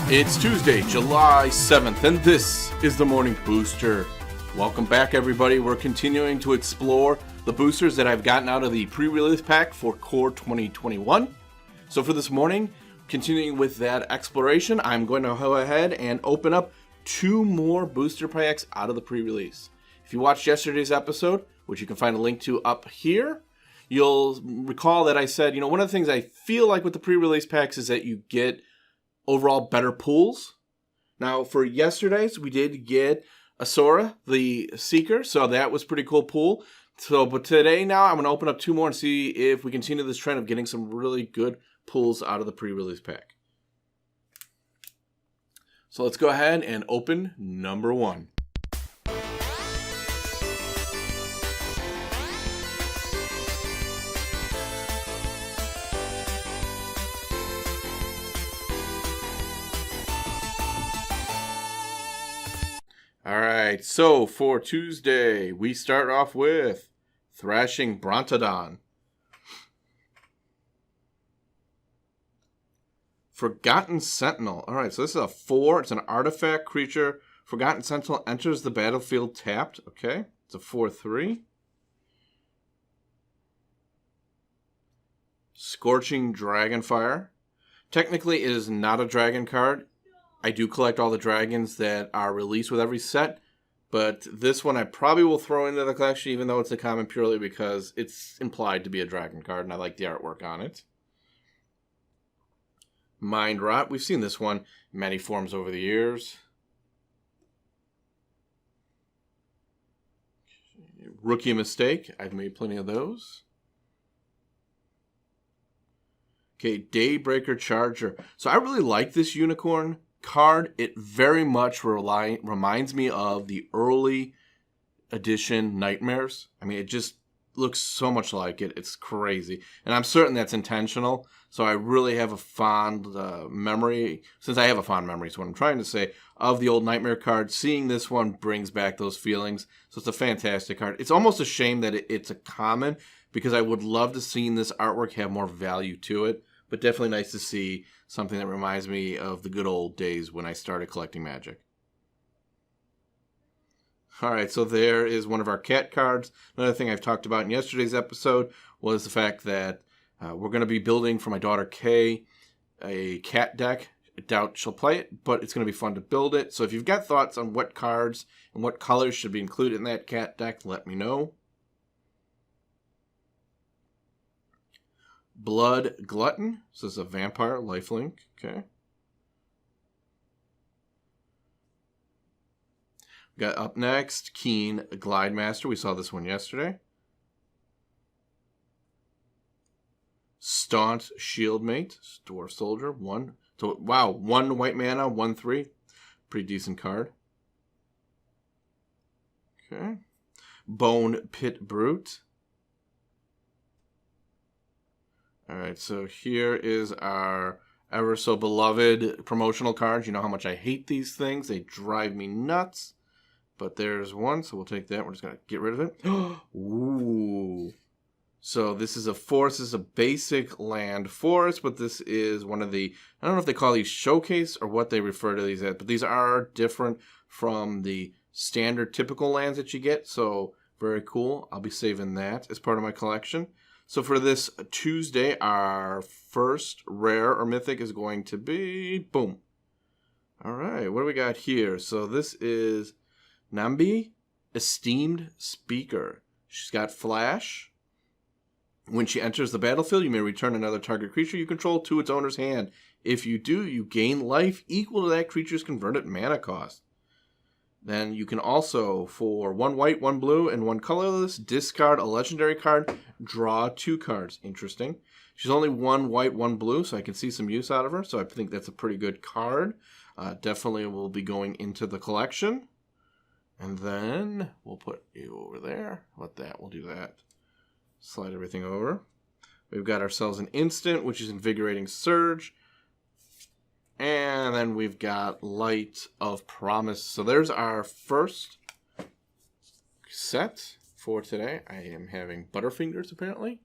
It's Tuesday, July 7th, and this is the Morning Booster. Welcome back, everybody. We're continuing to explore the boosters that I've gotten out of the pre-release pack for Core 2021. So for this morning, continuing with that exploration, I'm going to go ahead and open up 2 more booster packs out of the pre-release. If you watched yesterday's episode, which you can find a link to up here, you'll recall that I said, one of the things I feel like with the pre-release packs is that you get overall better pulls. Now, for yesterday's, we did get Asura, the Seeker, so that was pretty cool pull. But today now, I'm going to open up 2 more and see if we continue this trend of getting some really good pulls out of the pre-release pack. So let's go ahead and open number 1. Alright, so for Tuesday, we start off with Thrashing Brontodon. Forgotten Sentinel. Alright, so this is a 4. It's an artifact creature. Forgotten Sentinel enters the battlefield tapped. Okay, it's a 4/3. Scorching Dragonfire. Technically, it is not a dragon card. I do collect all the dragons that are released with every set, but this one I probably will throw into the collection, even though it's a common, purely because it's implied to be a dragon card, and I like the artwork on it. Mind Rot. We've seen this one in many forms over the years. Rookie Mistake. I've made plenty of those. Okay, Daybreaker Charger. So I really like this unicorn card. It very much reminds me of the early edition Nightmares. I mean, it just looks so much like it. It's crazy. And I'm certain that's intentional. So I really have a fond memory. Since I have a fond memory, is what I'm trying to say, of the old Nightmare card. Seeing this one brings back those feelings. So it's a fantastic card. It's almost a shame that it's a common, because I would love to see this artwork have more value to it. But definitely nice to see something that reminds me of the good old days when I started collecting Magic. Alright, so there is one of our cat cards. Another thing I've talked about in yesterday's episode was the fact that we're going to be building for my daughter Kay a cat deck. I doubt she'll play it, but it's going to be fun to build it. So if you've got thoughts on what cards and what colors should be included in that cat deck, let me know. Blood Glutton. So this is a vampire lifelink. Okay. We got up next Keen Glide Master. We saw this one yesterday. Staunch Shieldmate. Dwarf Soldier. 1. So, wow, 1 white mana, 1/3. Pretty decent card. Okay. Bone Pit Brute. Alright, so here is our ever so beloved promotional cards. You know how much I hate these things. They drive me nuts. But there's one, so we'll take that. We're just going to get rid of it. Ooh. So this is a forest. This is a basic land forest, but this is one of the, I don't know if they call these showcase or what they refer to these as, but these are different from the standard typical lands that you get. So very cool. I'll be saving that as part of my collection. So for this Tuesday, our first rare or mythic is going to be, boom. All right, what do we got here? So this is Nambi, Esteemed Speaker. She's got Flash. When she enters the battlefield, you may return another target creature you control to its owner's hand. If you do, you gain life equal to that creature's converted mana cost. Then you can also, for 1 white, 1 blue, and 1 colorless, discard a legendary card, draw 2 cards. Interesting. She's only 1 white, 1 blue, so I can see some use out of her. So I think that's a pretty good card. Definitely will be going into the collection. And then we'll put you over there. How about that? We'll do that. Slide everything over. We've got ourselves an instant, which is Invigorating Surge. And then we've got Light of Promise. So there's our first set for today. I am having Butterfingers, apparently.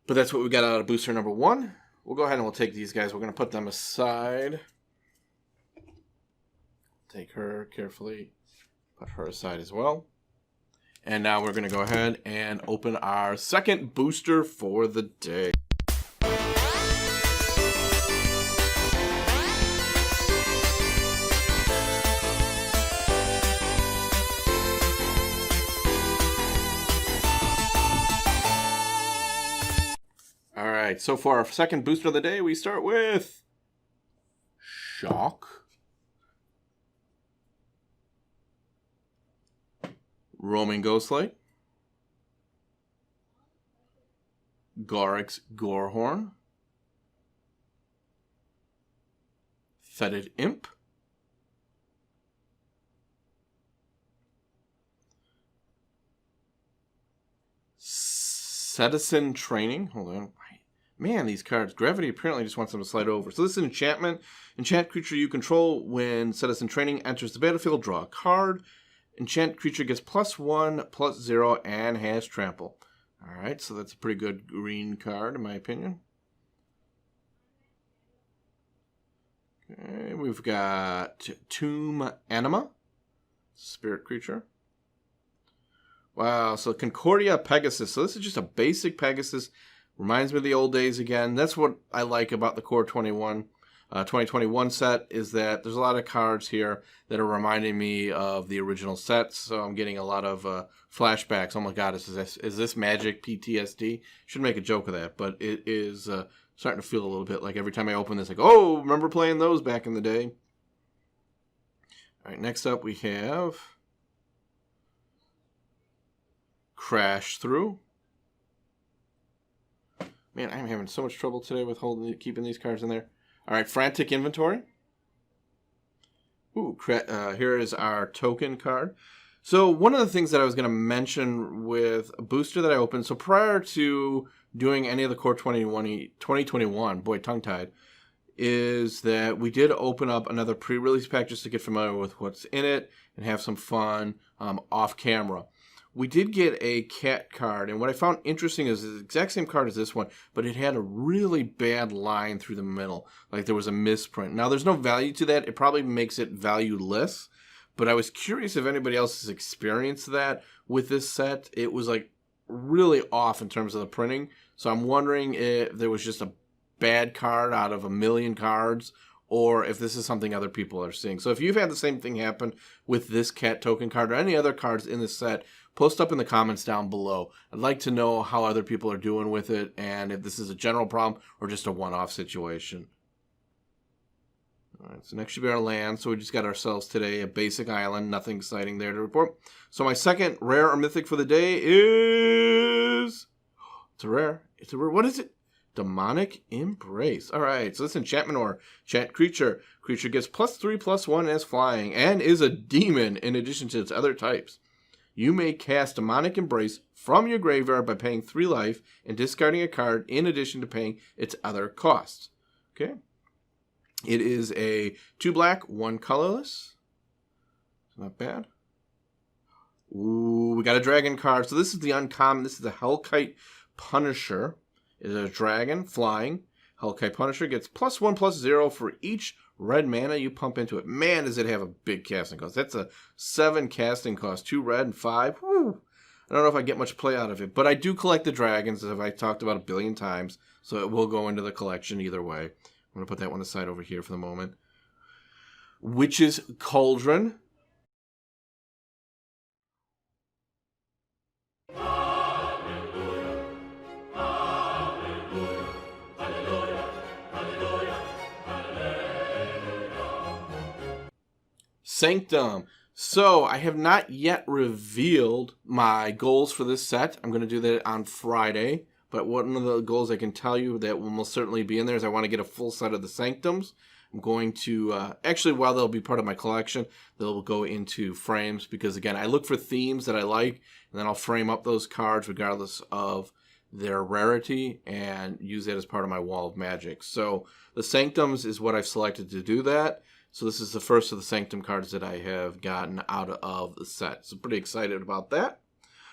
But that's what we got out of booster number 1. We'll go ahead and we'll take these guys. We're going to put them aside. take her carefully, put her aside as well. And now we're going to go ahead and open our second booster for the day. All right, so for our second booster of the day, we start with Shock, Roaming Ghostlight, Garrick's Gorehorn, Fetid Imp, Citizen Training. Hold on. Man, these cards. Gravity apparently just wants them to slide over. So this is an enchantment. Enchant creature you control when Citizen Training enters the battlefield, draw a card. Enchant creature gets +1/+0 and has trample. Alright, so that's a pretty good green card in my opinion. Okay, we've got Tomb Anima, spirit creature. Wow, so Concordia Pegasus. So this is just a basic Pegasus. Reminds me of the old days again. That's what I like about the Core 2021 set, is that there's a lot of cards here that are reminding me of the original sets. So I'm getting a lot of flashbacks. Oh my god, is this Magic PTSD? Should make a joke of that, but it is starting to feel a little bit like every time I open this, like, oh, remember playing those back in the day. All right, next up we have Crash Through. Man, I'm having so much trouble today with keeping these cards in there. All right, Frantic Inventory. Ooh, here is our token card. So one of the things that I was going to mention with a booster that I opened, so prior to doing any of the Core 2021, boy, tongue-tied, is that we did open up another pre-release pack just to get familiar with what's in it and have some fun off camera. We did get a cat card, and what I found interesting is the exact same card as this one, but it had a really bad line through the middle, like there was a misprint. Now, there's no value to that. It probably makes it valueless, but I was curious if anybody else has experienced that with this set. It was like really off in terms of the printing, so I'm wondering if there was just a bad card out of a million cards, or if this is something other people are seeing. So if you've had the same thing happen with this cat token card or any other cards in this set, post up in the comments down below. I'd like to know how other people are doing with it and if this is a general problem or just a one-off situation. All right, so next should be our land. So we just got ourselves today a basic island. Nothing exciting there to report. So my second rare or mythic for the day is... It's a rare. What is it? Demonic Embrace. All right, so this enchantment or enchant creature. Creature gets +3/+1 as flying and is a demon in addition to its other types. You may cast Demonic Embrace from your graveyard by paying 3 life and discarding a card in addition to paying its other costs. Okay. It is a 2 black, 1 colorless. Not bad. Ooh, we got a dragon card. So this is the uncommon. This is the Hellkite Punisher. It is a dragon flying. Hellkite Punisher gets +1/+0 for each red mana you pump into it. Man, does it have a big casting cost. That's a 7 casting cost. 2 red and 5. Woo! I don't know if I get much play out of it, but I do collect the dragons, as I've talked about a billion times, so it will go into the collection either way. I'm going to put that one aside over here for the moment. Witch's Cauldron. Sanctum. So I have not yet revealed my goals for this set. I'm going to do that on Friday. But one of the goals I can tell you that will most certainly be in there is I want to get a full set of the Sanctums. I'm going to, actually, while they'll be part of my collection, they'll go into frames because, again, I look for themes that I like, and then I'll frame up those cards regardless of their rarity and use that as part of my wall of magic. So the Sanctums is what I've selected to do that. So this is the first of the Sanctum cards that I have gotten out of the set. So pretty excited about that.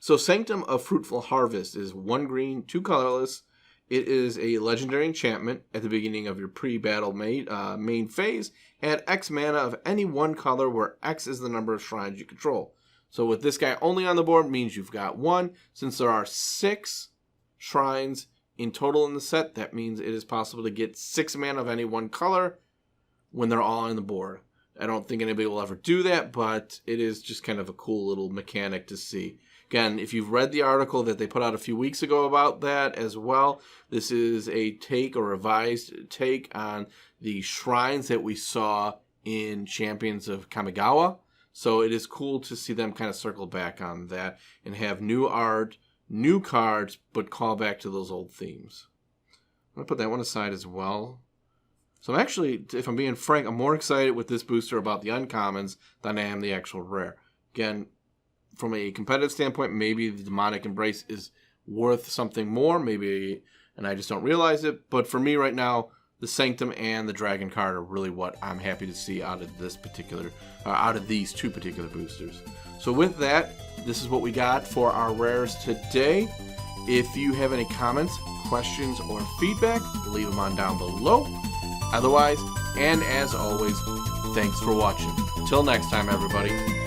So Sanctum of Fruitful Harvest is 1 green, 2 colorless. It is a legendary enchantment at the beginning of your pre-battle main phase. Add X mana of any one color where X is the number of shrines you control. So with this guy only on the board means you've got 1. Since there are 6 shrines in total in the set, that means it is possible to get 6 mana of any one color when they're all on the board. I don't think anybody will ever do that, but it is just kind of a cool little mechanic to see. Again, if you've read the article that they put out a few weeks ago about that as well, this is a take or revised take on the shrines that we saw in Champions of Kamigawa. So it is cool to see them kind of circle back on that and have new art, new cards, but call back to those old themes. I'm going to put that one aside as well. So I'm actually, if I'm being frank, I'm more excited with this booster about the uncommons than I am the actual rare. Again, from a competitive standpoint, maybe the Demonic Embrace is worth something more, maybe, and I just don't realize it. But for me right now, the Sanctum and the Dragon card are really what I'm happy to see out of this particular, out of these 2 particular boosters. So with that, this is what we got for our rares today. If you have any comments, questions, or feedback, leave them on down below. Otherwise, and as always, thanks for watching. Till next time, everybody.